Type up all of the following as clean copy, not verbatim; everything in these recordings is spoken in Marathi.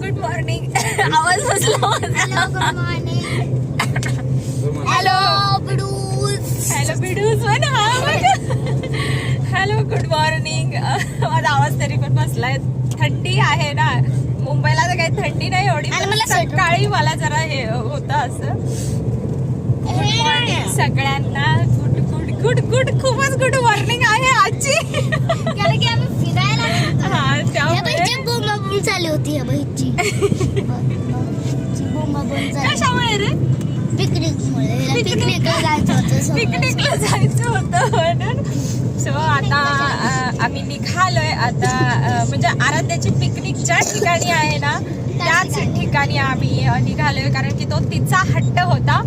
Good morning. आवाज बसला. Hello good morning. Hello buddies. Hello buddies. Hello good morning. माझा आवाज तरी पण बसलाय. थंडी आहे ना मुंबईला, तर काही थंडी नाही एवढी. सकाळी मला जरा हे होतं असं. गुड मॉर्निंग सगळ्यांना. गुड गुड गुड गुड खूपच गुड मॉर्निंग आहे आजची. कारण की आम्ही फिरायला गेलो. हा त्यामुळे बोंबाबोंब चालू होती या बाईची. बोंबाबोंब चालू. कशामुळे रे? पिकनिकमुळे. पिकनिकला जायचं होतं. पिकनिकला जायचं होतं म्हणून. सो आता आम्ही निघालोय. आता म्हणजे आराध्याची पिकनिक ज्या ठिकाणी आहे ना त्याच ठिकाणी आम्ही निघालोय. कारण की तो तिचा हट्ट होता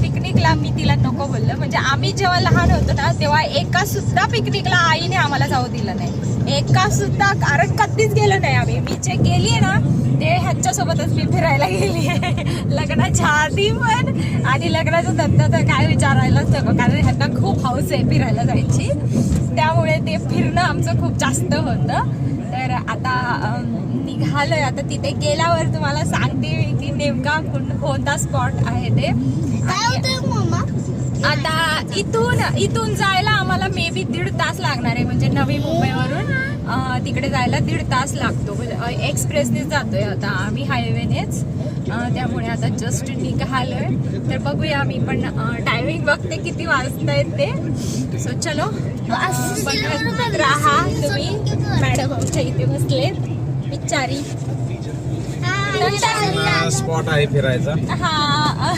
पिकनिकला. मी तिला नको बोललं. म्हणजे आम्ही जेव्हा लहान होतो ना तेव्हा एका सुद्धा पिकनिकला आईने आम्हाला जाऊ दिलं नाही. एका सुद्धा. कारण कधीच गेलो नाही आम्ही. मी जे गेली आहे ना ते ह्यांच्यासोबतच मी फिरायला गेली आहे. लग्नाच्या आधी पण आणि लग्नाचं नंतर तर काय विचारायलाच नको. कारण ह्यांना खूप हौस आहे फिरायला जायची. त्यामुळे ते फिरणं आमचं खूप जास्त होतं. तर आता निघालोय. आता तिथे गेल्यावर तुम्हाला सांगते की नेमका कोणता स्पॉट आहे ते. आता इथून जायला आम्हाला मे बी 1.5 तास लागणार आहे. म्हणजे नवी मुंबईवरून तिकडे जायला 1.5 तास लागतो. म्हणजे एक्सप्रेसनेच जातोय आता आम्ही, हायवेनेच. त्यामुळे आता जस्ट निघालोय. तर बघूया. मी पण टायमिंग बघते किती वाजतायत ते. सो चलो बघत राहा तुम्ही. मॅडम आमच्या इथे बसले बिचारी. स्पॉट आहे फिरायचा. हा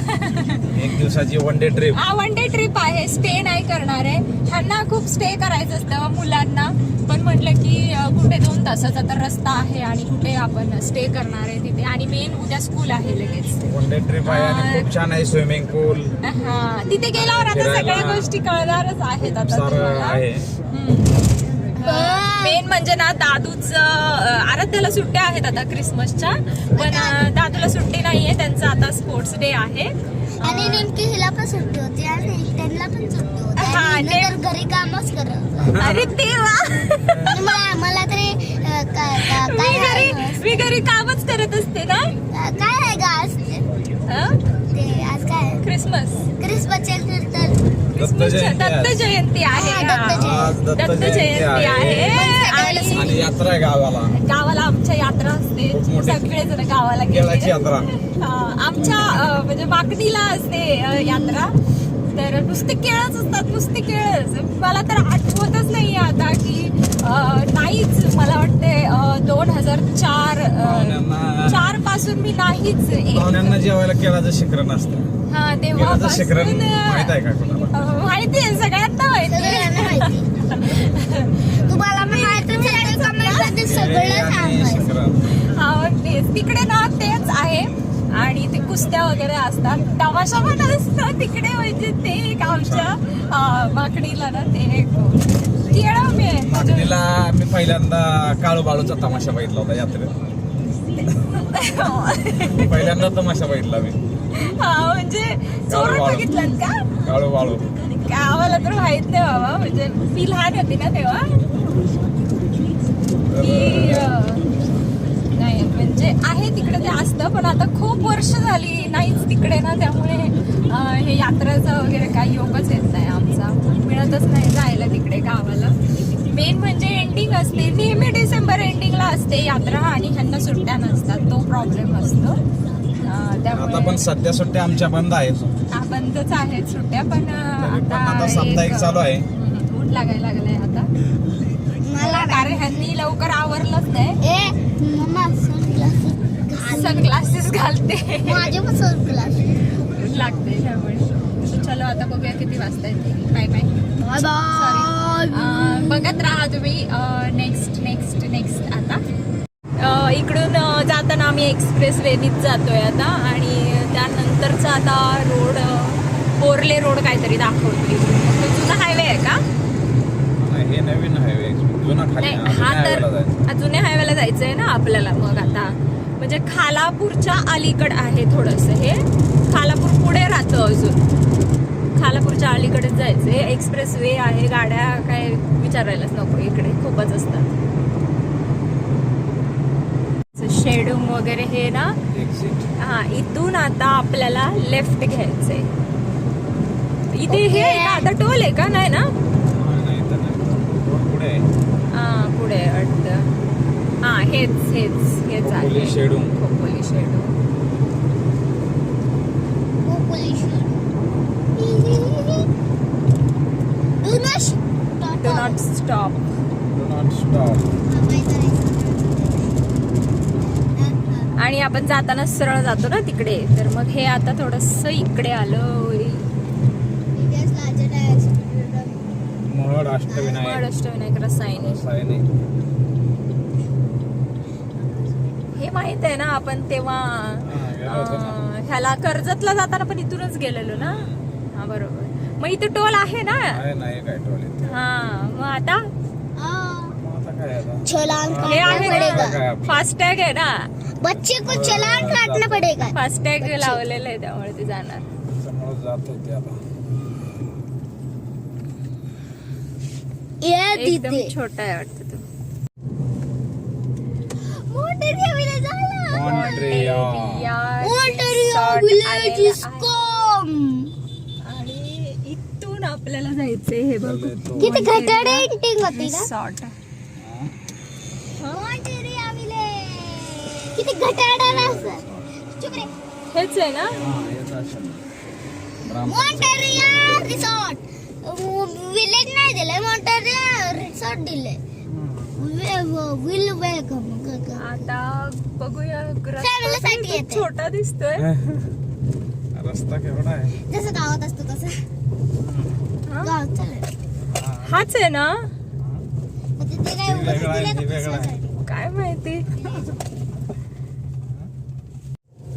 1 दिवसाची वन डे ट्रिप. हा 1 डे ट्रिप आहे. स्टे नाही करणार आहे. ह्यांना खूप स्टे करायचं असतं मुलांना. पण म्हटलं की कुठे 2 तासाचा तर रस्ता आहे आणि कुठे आपण स्टे करणार आहे तिथे. आणि मेन उद्या स्कूल आहे लगेच. वन डे ट्रिप आहे आणि खूप छान आहे. स्विमिंग पूल. हा तिथे गेल्यावर आता सगळ्या गोष्टी कळणारच आहेत आता तुम्हाला. मेन म्हणजे ना दादूच आराध्याला सुट्ट्या आहेत आता क्रिसमसच्या. पण दादूला सुट्टी नाहीये. त्यांचा आता स्पोर्ट्स डे आहे. आणि नेमकी हिला पण सुट्टी होती आणि त्यांना पण सुट्टी होती. हा, तर घरी कामच करत. अरे देवा. मला तरी मी घरी कामच करत असते ना. काय आहे का आज ते? आज काय क्रिसमसच्या दत्त जयंती आहे. दत्त जयंती आहे आणि यात्रा आहे गावाला आमच्या यात्रा असते. सगळेजण गावाला गेले. यात्रा आमच्या म्हणजे माकडीला असते यात्रा. तर नुसते केळच असतात. नुसते केळच. मला तर आठवतच नाहीये आता की नाहीच. मला वाटते 2004 पासून मी नाहीच. पाहुण्यांना जेवायला केळाचं शिखरण असतं. हा तेव्हा शिखरण माहित आहे का कोणाला? माहिती आहे सगळ्यांना माहिती. तुम्हाला सगळं सांगायचं. हा तेच तिकडे ना तेच आहे. आणि ते कुस्त्या वगैरे असतात. तमाशा पण असतात तिकडे. म्हणजे ते एक आमच्या माकडीला ना ते माकडीला मी पहिल्यांदा काळू बाळूचा तमाशा बघितला होता यात्रेत. पहिल्यांदा तमाशा बघितला मी. हा म्हणजे चोरून बघितलं का? काळू बाळू आम्हाला तर माहित नाही बाबा. म्हणजे मी लहान होती ना तेव्हा. नाही म्हणजे आहे तिकडे ते असतं. पण आता खूप वर्ष झाली नाहीच तिकडे ना. त्यामुळे हे यात्राचा वगैरे काही योगच येत नाही आमचा. मिळतच नाही जायला तिकडे गावाला. मेन म्हणजे एंडिंग असते. नेहमी डिसेंबर एंडिंगला असते यात्रा आणि ह्यांना सुट्ट्या नसतात. तो प्रॉब्लेम असतो. आता पण सध्या सुट्ट्या आमच्या बंद आहेत. बंदच आहेत सुट्ट्या. पण आता साप्ताहिक चालू आहे. ऊन लागायला लागलाय आता मला. कारण ह्यांनी लवकर आवरलंच नाही. सनग्लासेस घालते. माझे पण सनग्लासेस लागते त्यामुळे. चलो आता बघूया किती वाजता येते. Bye bye. बघत राहा तुम्ही. नेक्स्ट आता इकडून जाताना आम्ही एक्सप्रेस वेनीच जातोय आता. आणि त्यानंतरचा आता रोड बोर्ले रोड काहीतरी दाखवतोय. जुना हायवे आहे का? हे नवीन हायवे. हा तर जुन्या हायवेला जायचंय ना आपल्याला. मग आता म्हणजे खालापूरच्या अलीकड आहे थोडंसं हे. खालापूर पुढे राहतं अजून. खालापूरच्या अलीकडेच जायचंय. एक्सप्रेस वे आहे. गाड्या काय विचारायलाच नको. इकडे खूपच असतात. शेडूंग वगैरे हे ना. एक्झिट. हा, इथून आता आपल्याला लेफ्ट घ्यायचंय. इथे हे आहे का आता टोल आहे का? नाही ना, नाही तर नाही. पुढे आहे. हा पुढे वाटतं. हा हेच आहे. Khopoli Shedung. Khopoli Shedung. Do do not stop. Not stop. Do not stop. आणि आपण जाताना सरळ जातो ना तिकडे, तर मग हे आता थोडस इकडे आलोय. महड अष्टविनायक. अष्टविनायक रसायने. रसायने. हे माहित आहे ना, आपण तेव्हा गेलो होतो ना. ह्याला कर्जतला जाताना पण इथूनच गेलेलो ना. हा बरोबर. मग इथे टोल आहे ना. नाही काय टोल. हा मग आता आता काय आता? चलान हे आहे काटना ना, पडेगा. फास्टॅग आहे ना. बच्चे को चलान काटना पडेगा. फास्टॅग लावलेलं आहे त्यामुळे ते जाणार. समोर जात होते आता. ये एकदम तिथे छोटा आहे वाटतं तो. मोटेरिया विलेज आला. मॉन्ट्रिया. मोटेरिया Resort विलेज आलेलं इज आहे. कम. आणि इथून आपल्याला जायचंय. हे बघ किती घटाडे एंटिंग होती ना. रिसॉर्ट. मोटेरिया विलेज किती घटाडा राहतं. चुप रे. हेच आहे ना. मोटेरिया रिसॉर्ट विलेज नाही दिलंय, मोटेरिया रिसॉर्ट दिलंय. Will welcome. आता बघूया. Family साठी येते. छोटा दिसतोय. रस्ता केवढा आहे? जसं गावात असतो तसं हा? गावात चालेल. हाच आहे ना. मग तिथे काय उगाच वेगळा आहे, दिलंय ते का वेगळा आहे. बसण्यासाठी? काय माहिती.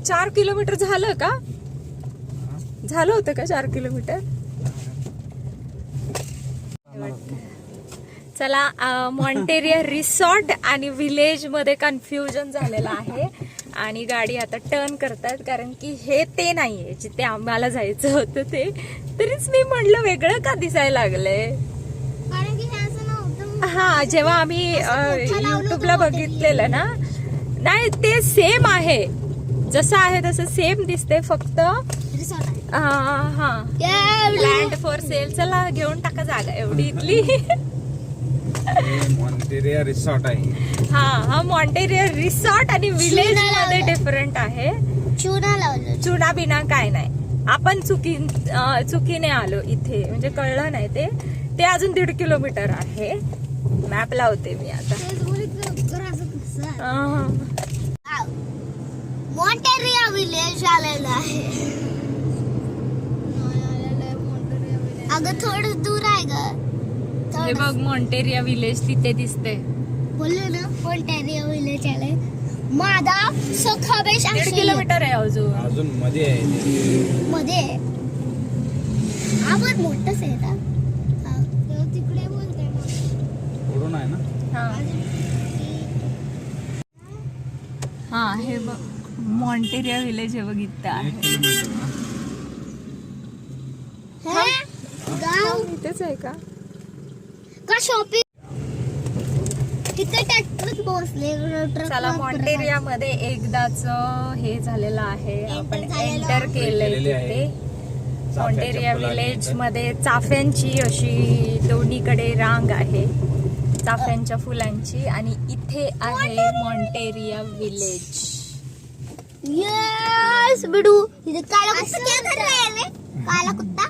4 किलोमीटर झालं का? झालं होतं का 4 किलोमीटर? चला, मॉन्टेरिया रिसॉर्ट आणि विलेज मध्ये कन्फ्युजन झालेलं आहे. आणि गाडी आता टर्न करतात, कारण की हे ते नाहीये जिथे आम्हाला जायचं होतं ते. तरीच मी म्हणलं वेगळं का दिसायला लागलंय. कारण की हे असं नव्हतं. हा, जेव्हा आम्ही युट्यूबला बघितलेलं ना, नाही ते सेम आहे. जसं आहे तसं सेम दिसते, फक्त रिसॉर्ट आहे. हा लँड फॉर सेल. चला घेऊन टाका जागा एवढी इथली. मॉन्टेरिया रिसॉर्ट आहे. हा मॉन्टेरिया रिसॉर्ट आणि विलेज मध्ये लावलंय. डिफरंट आहे. चुना लावलं. चुना बिना काय नाही. आपण चुकीने आलो इथे, म्हणजे कळलं नाही ते. ते अजून 1.5 किलोमीटर आहे. मॅप लावते मी आता. मॉन्टेरिया विलेज आलेलं आहे. अगं थोडं दूर आहे ग. हे बघ मॉन्टेरिया विलेज तिथे दिसते. बोललो ना मॉन्टेरिया विलेज आलंय. मादा सखाबेश 1.5 किलोमीटर आहे अजून. अजून मध्ये आहे ते. मध्ये हा पण मोठंच आहे ना. तिकडे बोलते पुढून आहे ना. हा हे बघ मॉन्टेरिया विलेज हे बघितलं आहे. 1 किलोमीटर ना. गाव इथेच आहे का? का शॉपिंग तिथे ट्रॅक्टर बसले. चला मॉन्टेरिया मध्ये एकदाच हे झालेलं आहे. आपण झालेलं. एंटर केलंय केलेली आहे. तिथे. मॉन्टेरिया विलेज मध्ये चाफ्यांची अशी दोन्हीकडे रांग आहे, चाफ्यांच्या फुलांची. आणि इथे आहे मॉन्टेरिया विलेज. यस बिडू. तिथे काला कुत्ता. काला कुत्ता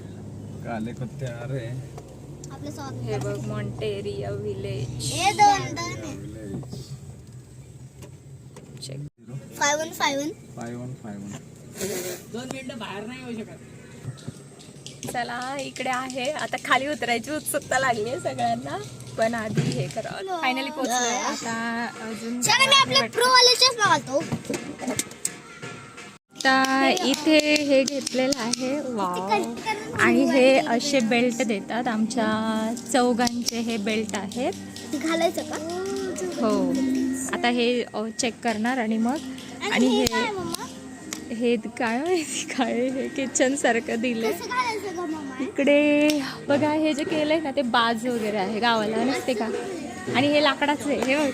काले कुत्ते आ रहे. आपलं स्वागत. हे बघ मॉन्टेरिया विलेज. हे दोन चेक. 515 5151. चला इकडे आहे. आता खाली उतरायची उत्सुकता लागली आहे सगळ्यांना, पण आधी हे करावं. फायनली पोहोचलोय. आता अजून चला मी आपल्या प्रो वालेच्याच मागतो. आता इथे हे घेतलेलं आहे. वाव. आणि हे असे बेल्ट देतात. आमच्या चौघांचे हे बेल्ट आहेत. ते घालायचं का? हो. आता हे चेक करणार आणि मग आणि हे हे काय माहिती काय हे किचन सारखं दिलंय. कसं घालायचं का मम्मा? इकडे बघा हे जे केलंय ना ते बाज वगैरे आहे, गावाला नसते का. आणि हे लाकडाचं आहे. हे बघ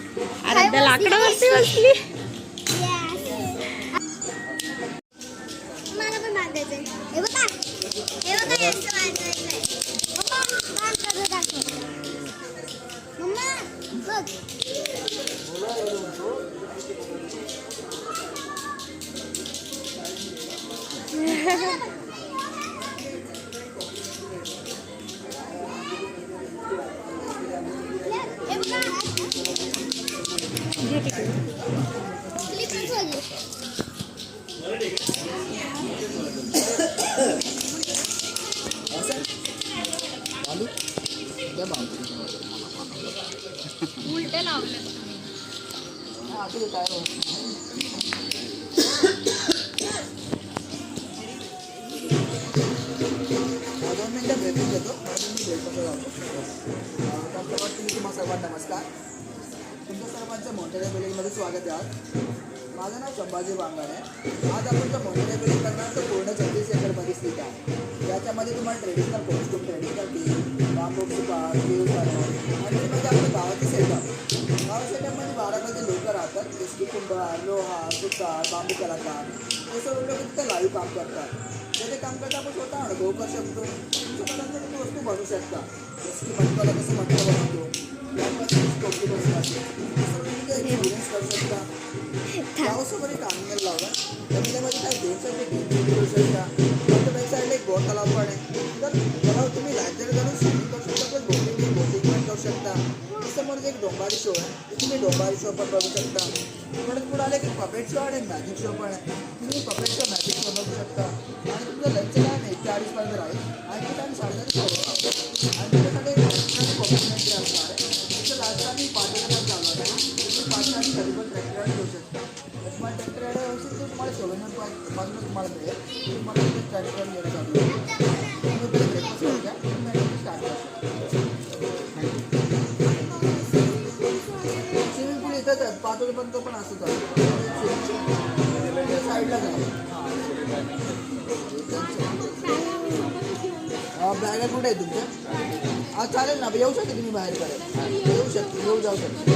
आराध्या लाकडावरती बसली. उलटे लावले. नमस्कार, तुमच्या सर्वांचं मोंटेरे बिल्डिंगमध्ये स्वागत आहे. माझं नाव संभाजी वांगाणे. आज आपण जो मोंटेरे बिल्डिंग करणार तो पूर्ण 36 एकरमध्ये स्थित आहे. त्याच्यामध्ये तुम्हाला ट्रेडिशनल कॉस्ट्यूम, ट्रेडिशनल टी, बांबू सुका, आणि म्हणजे आपल्या गावाची सेटअप. गावाच्या सेटअपमध्ये 12 लोक राहतात. जसे कुंभार, लोहार, सुतार, बांबू कलाकार हे सर्व लोक तिथं लाईव्ह काम करतात. ते काम करता आपण स्वतः अनुभव करू शकतो. तुमच्या पदार्थ तुम्ही वस्तू बनवू शकता. जसं की मटकाला कसं मटका बनवतो, एक्सपिरियन्स करू शकता. गावासमोर एक अंगण लावला, त्याच्यामध्ये काही गेम्सचे गेम करू शकता. फक्त वेबसाईटला एक बोट तलाव पण आहे. तर तलाव तुम्ही लायब्ररी करून स्विमिंग करू शकता, पण बोटिंग पण करू शकता. समोर एक डोंबारी शो आहे, तुम्ही डोंबारी शो पण बघू शकता. परत पुढे आले की पपेट शो आणि मॅजिक शो पण आहे. तुम्ही पपेट शो, मॅजिक शो बघू शकता. आणि तुमचं लंच टाईम 1 ते 2:30 पर्यंत राहील आणि ते टाईम 2:30 आणि त्याच्यामध्ये कॉम्प्लिमेंटरी असणार आहे. तुमचं लास्ट टाईम 5 चालू आहे. तुम्ही 5 घरी पण ट्रॅक्टर घेऊ शकता. तुम्हाला ट्रॅक्टर व्यवस्थित ते तुम्हाला 700 तुम्हाला मिळेल. तुम्हाला ट्रॅक्टर घेऊन चालू आहे. तुम्ही पहिले ब्रेकफास्ट करू द्या, तुम्ही स्टार्ट करा. स्विमिंग पूल इथंच आहे, 5 वाजेपर्यंत पण असंच आहे. साईडला जा. बॅगा कुठे आहे तुमच्या? हा चालेल ना, येऊ शकते तुम्ही बाहेर करायला. येऊ शकते, येऊ जाऊ शकते.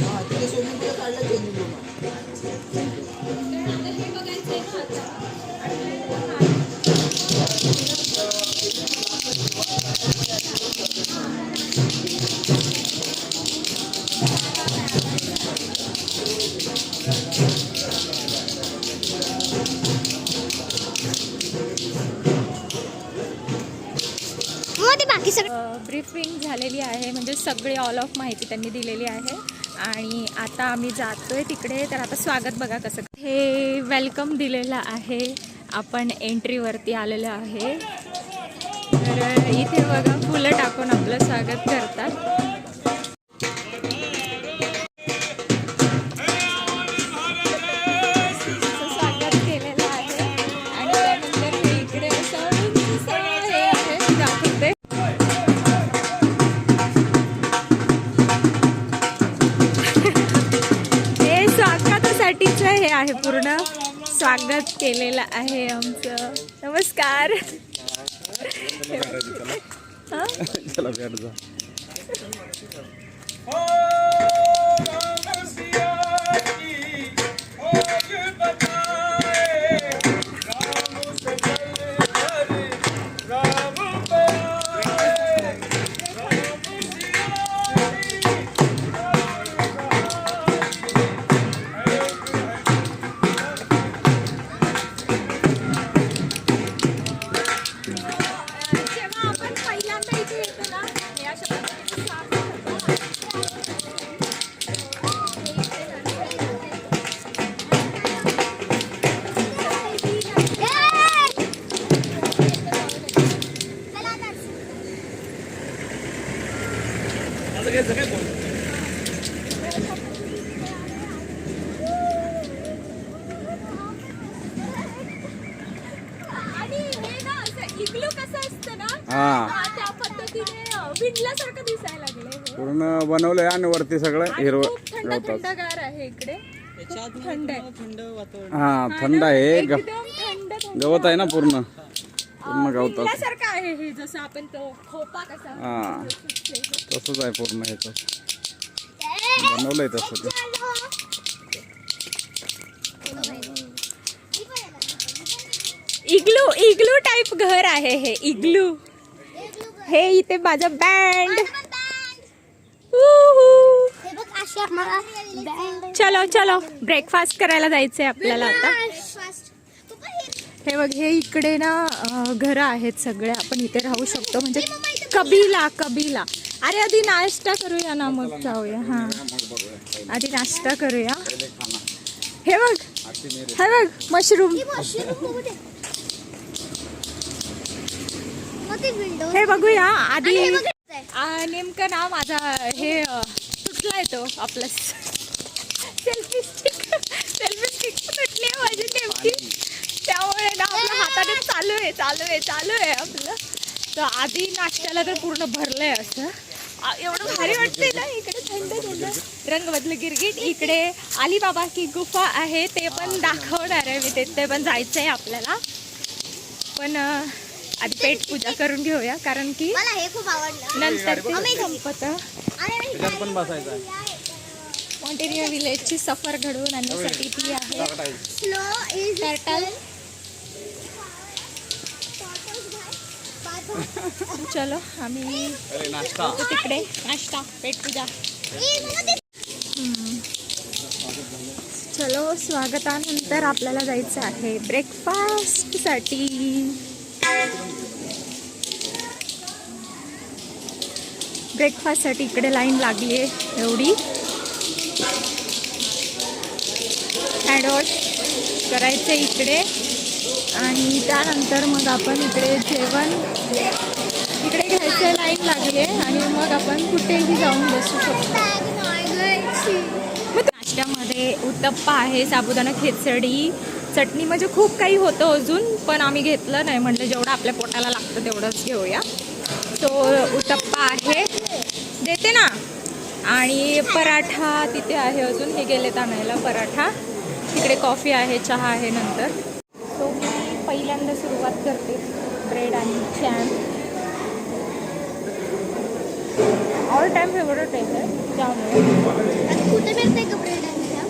हां, तिथे स्विमिंग पूल काढला चेंजिंग रूम आहे. ब्रीफिंग झालेली आहे, म्हणजे सगळी ऑल ऑफ माहिती त्यांनी दिलेली आहे. आणि आता आम्ही जातोय तिकडे. तर आता स्वागत बघा कसं हे वेलकम दिलेलं आहे. आपण एंट्रीवरती आलेलो आहे. तर इथे बघा फुलं टाकून आपलं स्वागत करतात. स्वागत केलेलं आहे. आणि त्यानंतर हे इकडे असं हे आहे दाखवते. हे स्वागतासाठीच हे आहे, पूर्ण स्वागत केलेलं आहे आमचं. नमस्कार. चला बैठ जा. इग्लू कसं असतं ना, हा, त्या पद्धतीने विंडल्यासारखं दिसायला लागलंय. पूर्ण बनवलंय आणि वरती सगळं हिरवं थंड थंडगार आहे इकडे. थंड आहे. हा, थंड आहे. एकदम थंड थंड गवत आहे ना, पूर्ण गवत विंडल्यासारखं आहे हे. जसं आपण तो खोपा कसा हा, तसंच आहे पूर्ण ह्याचं बनवलंय तसं ते. इग्लू इग्लू टाइप घर आहे हे. इग्लू हे. इथे माझा बँड. चलो चलो ब्रेकफास्ट करायला जायचंय आपल्याला आता. हे बघ, हे इकडे ना घरं आहेत सगळे, आपण इथे राहू शकतो, म्हणजे कबिला कबिला. अरे आधी नाश्ता करूया ना, मग जाऊया. हा आधी नाश्ता करूया. हे बघ, हे बघ मशरूम. हे बघूया आधी. नेमकं ना माझा हे तुटलाय तो आपला सेल्फी स्टिक तुटली आहे माझी नेमकी, त्यामुळे ना आपल्या हाताने चालू आहे आपलं. तर आधी नाश्त्याला तर पूर्ण भरलंय असं. एवढं भारी वाटतंय ना इकडे, थंड रंग बदल गिरगिट. इकडे अलीबाबा की गुफा आहे, ते पण दाखवणार आहे मी, ते पण जायचंय आपल्याला. पण आधी पेट पूजा करून घेऊया, कारण की मला हे खूप आवडलं. नंतर ते संपत. पण बसायचं आहे. मॉन्टेनियो विलेजची सफर घडवून आणण्यासाठी ती आहे स्लो इज टर्टल. चलो आम्ही नाश्ता तिकडे नाश्ता पेट पूजा. चलो, स्वागतानंतर आपल्याला जायचं आहे ब्रेकफास्टसाठी. ब्रेकफास्टसाठी इकडे लाईन लागली आहे एवढी. हँडवॉश करायचं इकडे, आणि त्यानंतर मग आपण इकडे जेवण इकडे घ्यायचं, लाईन लागली आहे, आणि मग आपण कुठेही जाऊन बसू शकतो. नाश्त्यामध्ये उत्तप्पा आहे, साबुदाणा खिचडी, चटणी, म्हणजे खूप काही होतं अजून, पण आम्ही घेतलं नाही, म्हटलं जेवढं आपल्या पोटाला लागतं तेवढंच घेऊया. तो उत्तप्पा आहे, देते ना. आणि पराठा तिथे आहे अजून, हे गेलेत आणायला पराठा. तिकडे कॉफी आहे, चहा आहे नंतर. सो मी पहिल्यांदा सुरुवात करते ब्रेड आणि जॅम. ऑल टाइम फेवरेट आहे त्यामुळे. कुठे मिळते का ब्रेड आणि जॅम?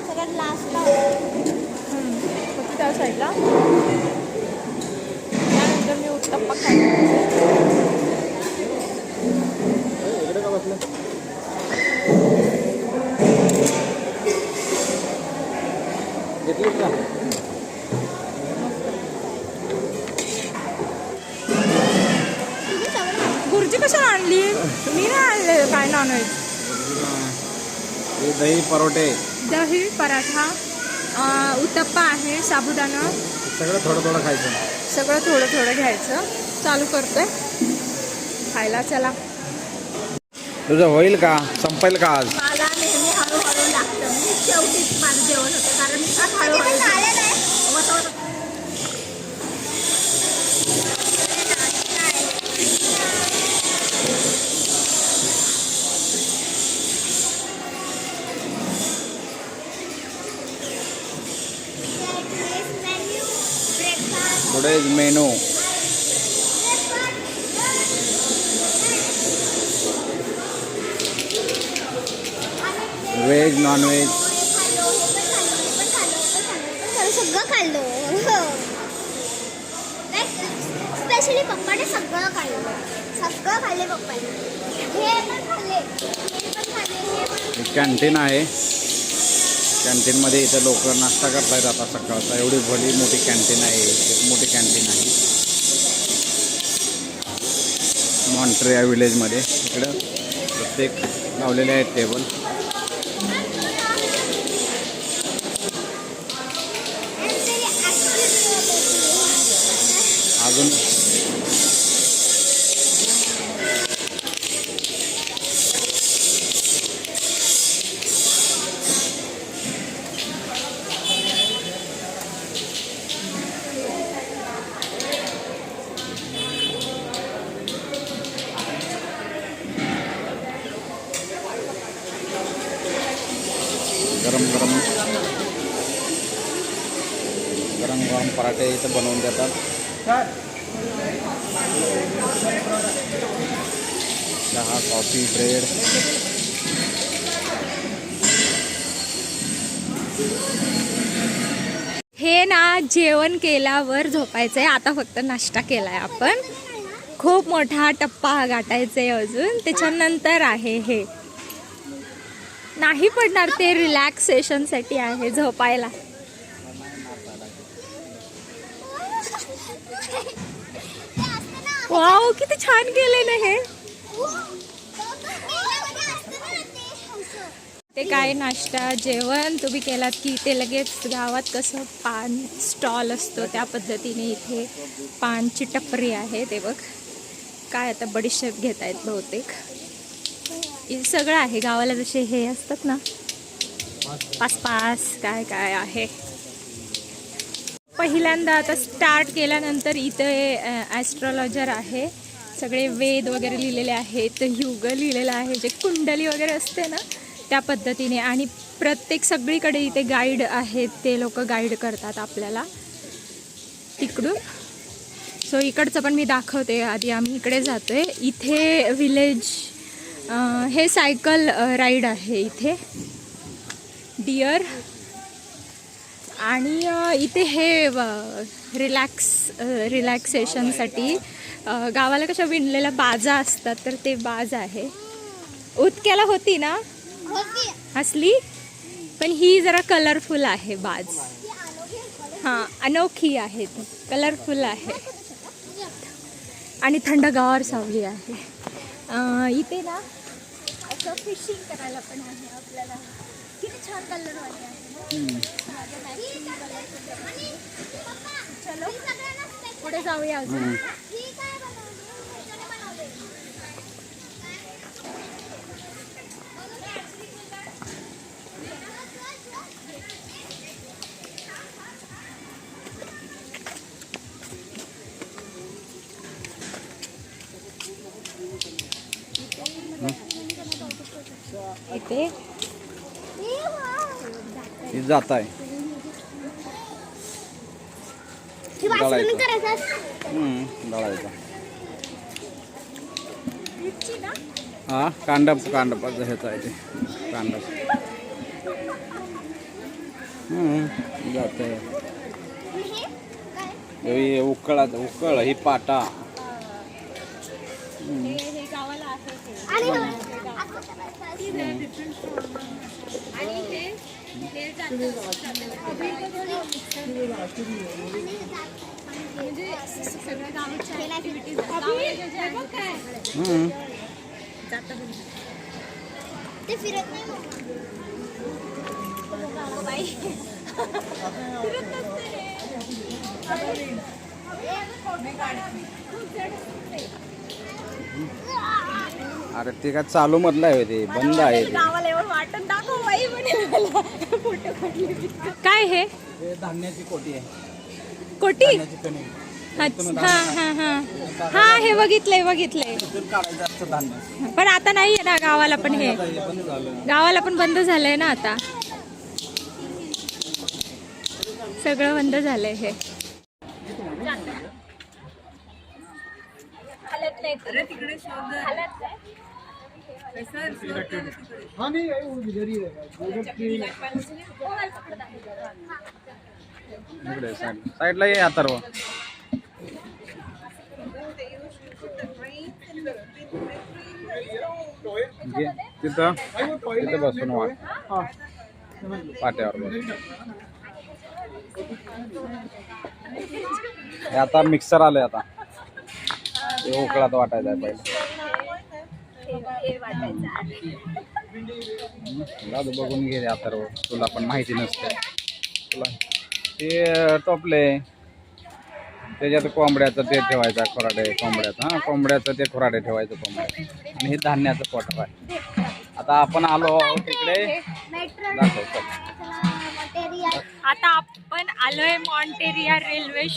सगळ्यात लास्टला होती त्या साईडला. त्यानंतर मी उत्तप्पा खायला. इकडे का बसलं? घेतलीस का? गुर्जी कशाला आणली? मी नाही आणले काय नॉनव्हेज. हे दही परोठे, दही पराठा, उत्तप्पा आहे, साबुदाणा, सगळं थोडं थोडं खायचं. सगळं थोडं थोडं घ्यायचं. चालू करतोय खायला. चला. तुझं होईल का? संपेल का आज? मला नेहमी हळूहळू लागतं. मी शेवटीच माझं जेवण होतं, कारण मी फार हळूहळू. Today's menu. Veg, non veg. सगळं खाल्लो. स्पेशली पप्पाने सगळं खाल्लं. सगळं खाल्ले पप्पाने. हे पण खाल्ले, हे पण खाल्ले, हे पण. कॅन्टीन आहे. कॅन्टीनमध्ये इथं लोक नाश्ता करतायत आता सकाळचा. एवढी भली मोठी कॅन्टीन आहे, खूप मोठी कॅन्टीन आहे मॉन्ट्रिया विलेजमध्ये. इकडं प्रत्येक लावलेले आहेत टेबल. अजून गरम गरम पराठे इथं बनवून देतात. चहा, कॉफी, ब्रेड. हे ना जेवण केल्यावर झोपायचंय. आता फक्त नाश्ता केलाय आपण. खूप मोठा टप्पा गाठायचा आहे अजून. त्याच्यानंतर आहे हे नाही पडणार, ते रिलॅक्सेशन साठी आहे, झोपायला. वाव, किती छान केले ना हे. ते काय नाश्ता जेवण तुम्ही केलात की इथे लगेच गावात कसं पान स्टॉल असतो त्या पद्धतीने इथे पानची टपरी आहे. ते बघ काय आता बडीशेप घेत आहेत बहुतेक. हे सगळं आहे गावाला जसे हे असतात ना पास काय काय आहे. पहिल्यांदा आता स्टार्ट केल्यानंतर इथे ॲस्ट्रॉलॉजर आहे, सगळे वेद वगैरे लिहिलेले आहेत, युग लिहिलेलं आहे, जे कुंडली वगैरे असते ना त्या पद्धतीने. आणि प्रत्येक सगळीकडे इथे गाईड आहेत, ते लोक गाईड करतात आपल्याला तिकडून. सो इकडचं पण मी दाखवते. आधी आम्ही इकडे जातोय. इथे विलेज हे सायकल राईड आहे इथे, डिअर. आणि इथे हे रिलॅक्सेशनसाठी गावाला कशा विणलेल्या बाजा असतात, तर ते बाज आहे. उदक्याला होती ना असली, पण ही जरा कलरफुल आहे बाज. हां, अनोखी आहे ती, कलरफुल आहे. आणि थंडगार सावली आहे. इथे ना असं फिशिंग करायला पण आहे आपल्याला. किती छान कलर वाटत आहे. चलो पुढे जाऊया अजून. इथे जात आहे दळायचा. हा, कांडपाचं ह्याचं आहे ते कांडप. जात आहे. उकळ ही पाटा. हे गावाला आहे. आणि हे म्हणजे सगळ्या गावाच्या ऍक्टिव्हिटीज ते फिरत नाही अरे ते काय चालू मधलं आहे, ते बंद आहे. गावाला एवढं वाटत दाखव बाई म्हणे मला. फोटो काढले. काय हे धान्याची कोटी आहे. कोटी. धान्याची हा हा हा हा, हे बघितलंय. काढायचं असतं धान्य, पण आता नाहीये ना गावाला पण. हे बंद झालं. गावाला पण बंद झालंय ना आता, सगळं बंद झालंय. हे हालत नाही. साईडला ये अथर्व. तिथं बसून वाट पाट्यावर बस. हे आता मिक्सर आलंय, आता ते उकळात वाटायचं आहे पहिले. दादू बघून घे अथर्व, तुला पण माहिती नसते. तुला ते टोपले त्याच्यात कोंबड्याचं ते ठेवायचं खोराडे कोंबड्याचं. हां, कोंबड्याचं ते खोराडे ठेवायचं कोंबड्या. आणि हे धान्याचं पोट आहे. आता आपण आलो तिकडे दाखव. आता आपण आलोय मॉन्टेरिया रेल्वे